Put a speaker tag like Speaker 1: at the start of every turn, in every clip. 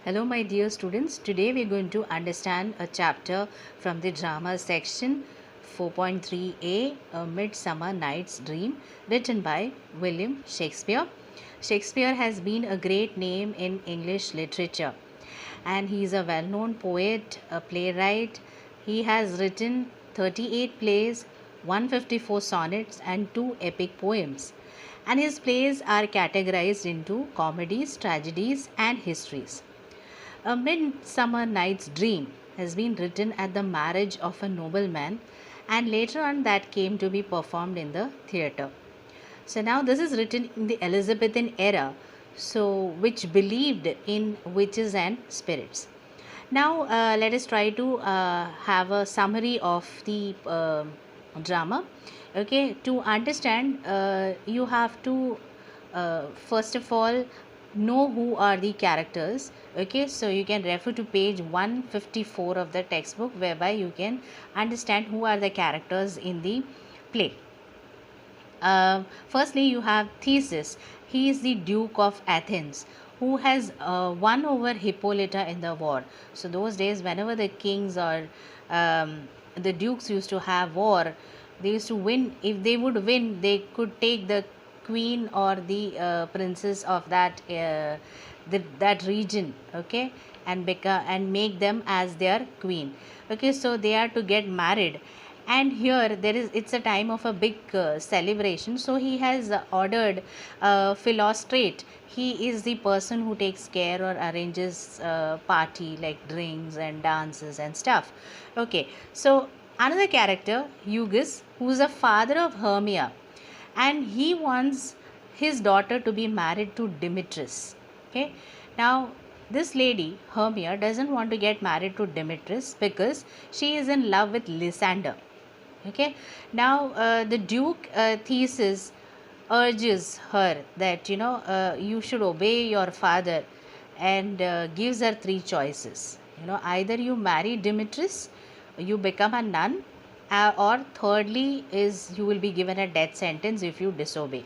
Speaker 1: Hello, my dear students. Today we are going to understand a chapter from the drama section 4.3a, A Midsummer Night's Dream, written by William Shakespeare. Shakespeare has been a great name in English literature, and he is a well known poet, a playwright. He has written 38 plays, 154 sonnets, and 2 epic poems. And his plays are categorized into comedies, tragedies, and histories. A Midsummer Night's Dream has been written at the marriage of a nobleman, and later on that came to be performed in the theatre. So now this is written in the Elizabethan era, so which believed in witches and spirits. Now let us try to have a summary of the drama. Okay, to understand, you have to first of all know who are the characters. Okay, so you can refer to page 154 of the textbook, whereby you can understand who are the characters in the play. Firstly, you have Theseus. He is the Duke of Athens who has won over Hippolyta in the war. So, those days, whenever the kings or the dukes used to have war, they used to win. If they would win, they could take the queen or the princess of that region, okay, and make them as their queen. Okay, so they are to get married, and here it's a time of a big celebration. So he has ordered Philostrate. He is the person who takes care or arranges party like drinks and dances and stuff. Okay, so another character, Eugus, who is a father of Hermia, and he wants his daughter to be married to Demetrius. Okay, now this lady Hermia doesn't want to get married to Demetrius because she is in love with Lysander. Okay, now the Duke Theseus urges her that you should obey your father, and gives her three choices. Either you marry Demetrius, you become a nun, or thirdly is you will be given a death sentence if you disobey.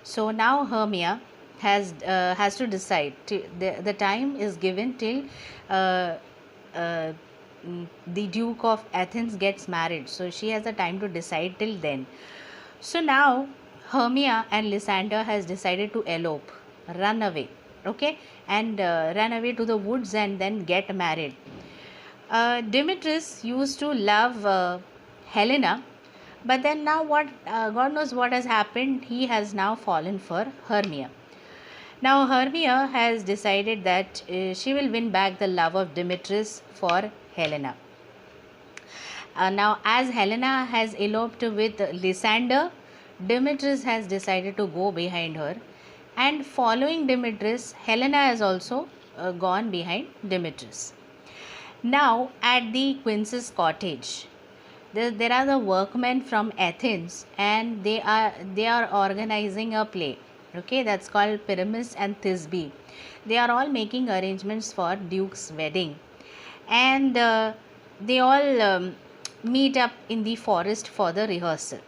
Speaker 1: So now Hermia has to decide. The time is given till uh, uh, the Duke of Athens gets married. So she has the time to decide till then. So now Hermia and Lysander has decided to elope, run away, okay, and run away to the woods and then get married. Demetrius used to love Helena, but then now what? God knows what has happened. He has now fallen for Hermia. Now Hermia has decided that she will win back the love of Demetrius for Helena. Now, as Helena has eloped with Lysander, Demetrius has decided to go behind her, and following Demetrius, Helena has also gone behind Demetrius. Now, at the Quince's cottage, there are the workmen from Athens, and they are organizing a play. Okay, that's called Pyramus and Thisbe. They are all making arrangements for Duke's wedding, and they all meet up in the forest for the rehearsal.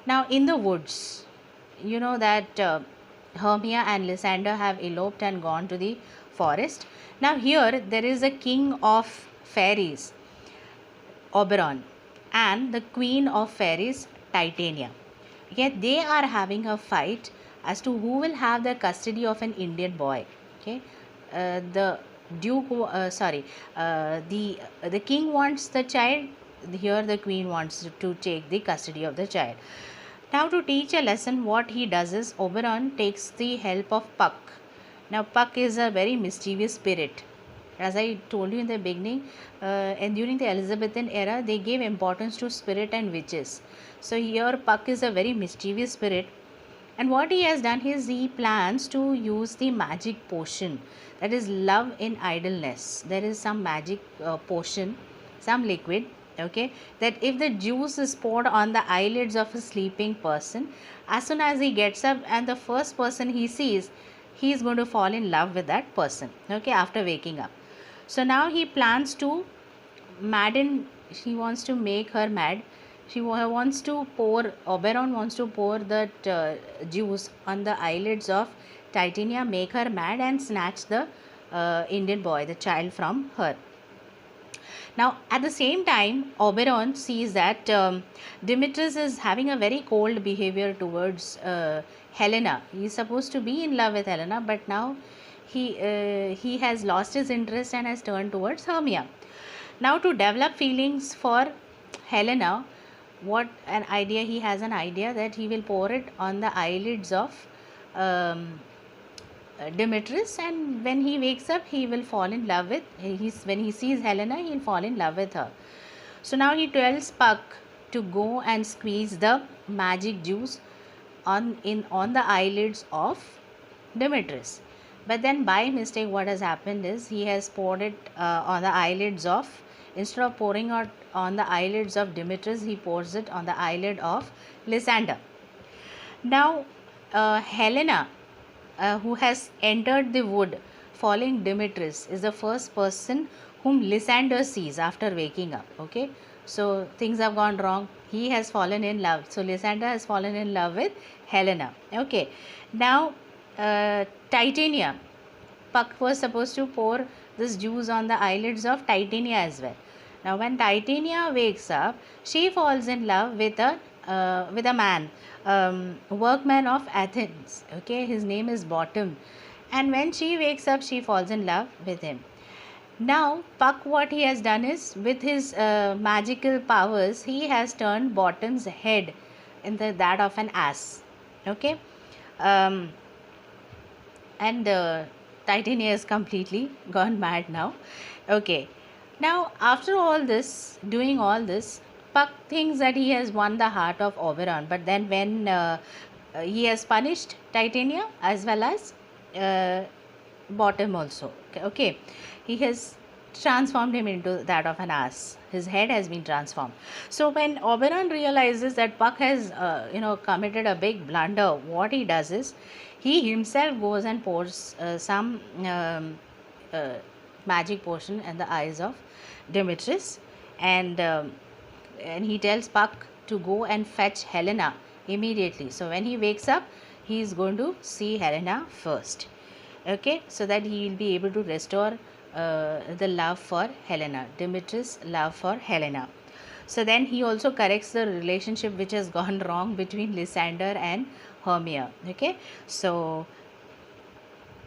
Speaker 1: Now, in the woods, you know that Hermia and Lysander have eloped and gone to the forest. Now, here there is a king of fairies, Oberon, and the queen of fairies, Titania. Yet they are having a fight as to who will have the custody of an Indian boy. Okay, the duke, the king wants the child. Here the queen wants to take the custody of the child. Now, to teach a lesson, what he does is Oberon takes the help of Puck. Now, Puck is a very mischievous spirit. As I told you in the beginning, and during the Elizabethan era, they gave importance to spirit and witches. So, here Puck is a very mischievous spirit, and what he has done is he plans to use the magic potion, that is love in idleness. There is some magic potion, some liquid, okay, that if the juice is poured on the eyelids of a sleeping person, as soon as he gets up and the first person he sees, he is going to fall in love with that person, okay, after waking up. So now he plans to madden, he wants to make her mad. Oberon wants to pour that juice on the eyelids of Titania, make her mad, and snatch the Indian boy, the child from her. Now, at the same time, Oberon sees that Demetrius is having a very cold behavior towards Helena. He is supposed to be in love with Helena, but now he has lost his interest and has turned towards Hermia. Now, to develop feelings for Helena, what an idea he has, an idea that he will pour it on the eyelids of um, Demetrius, and when he wakes up, he will fall in love with. When he sees Helena, he will fall in love with her. So now he tells Puck to go and squeeze the magic juice on the eyelids of Demetrius. But then by mistake, what has happened is he has poured it on the eyelids of. Instead of pouring out on the eyelids of Demetrius, he pours it on the eyelid of Lysander. Now, Helena, who has entered the wood following Demetrius, is the first person whom Lysander sees after waking up. Okay, so things have gone wrong. He has fallen in love. So Lysander has fallen in love with Helena. Okay, now Titania. Puck was supposed to pour this juice on the eyelids of Titania as well. Now, when Titania wakes up, she falls in love with a man, workman of Athens. Okay, his name is Bottom, and when she wakes up, she falls in love with him. Now, Puck, what he has done is, with his magical powers, he has turned Bottom's head into that of an ass. Okay, um, and Titania is completely gone mad now. Okay, now after all this, doing all this, Puck thinks that he has won the heart of Oberon, but then when he has punished Titania as well as Bottom also. Okay, he has transformed him into that of an ass. His head has been transformed. So when Oberon realizes that Puck has committed a big blunder, what he does is he himself goes and pours some magic potion in the eyes of Demetrius, and he tells Puck to go and fetch Helena immediately. So when he wakes up, he is going to see Helena first. Okay, so that he will be able to restore the love for Helena, Demetrius' love for Helena. So then he also corrects the relationship which has gone wrong between Lysander and Hermia. Okay, so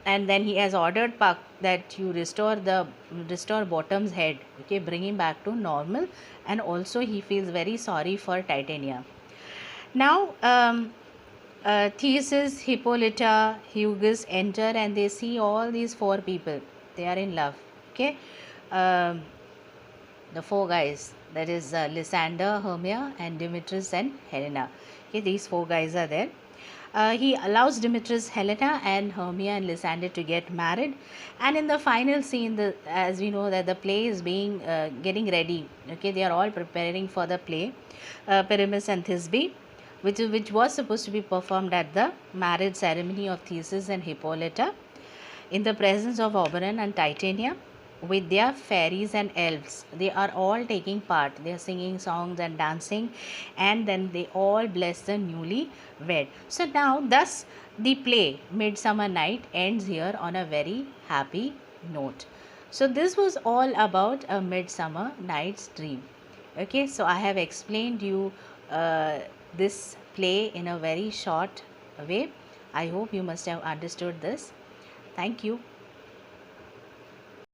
Speaker 1: and then he has ordered Puck that you restore Bottom's head. Okay, bring him back to normal, and also he feels very sorry for Titania. Now, Theseus, Hippolyta, Hugus enter, and they see all these four people. They are in love. Okay, the four guys, that is Lysander, Hermia, and Demetrius and Helena. Okay, these four guys are there. He allows Demetrius, Helena, and Hermia and Lysander to get married. And in the final scene, as we know that the play is getting ready. Okay, they are all preparing for the play, Pyramus and Thisbe, which was supposed to be performed at the marriage ceremony of Theseus and Hippolyta, in the presence of Oberon and Titania, with their fairies and elves. They are all taking part. They are singing songs and dancing, and then they all bless the newly wed. So now, thus, the play Midsummer Night ends here on a very happy note. So this was all about A Midsummer Night's Dream. Okay, so I have explained you this play in a very short way. I hope you must have understood this. Thank you.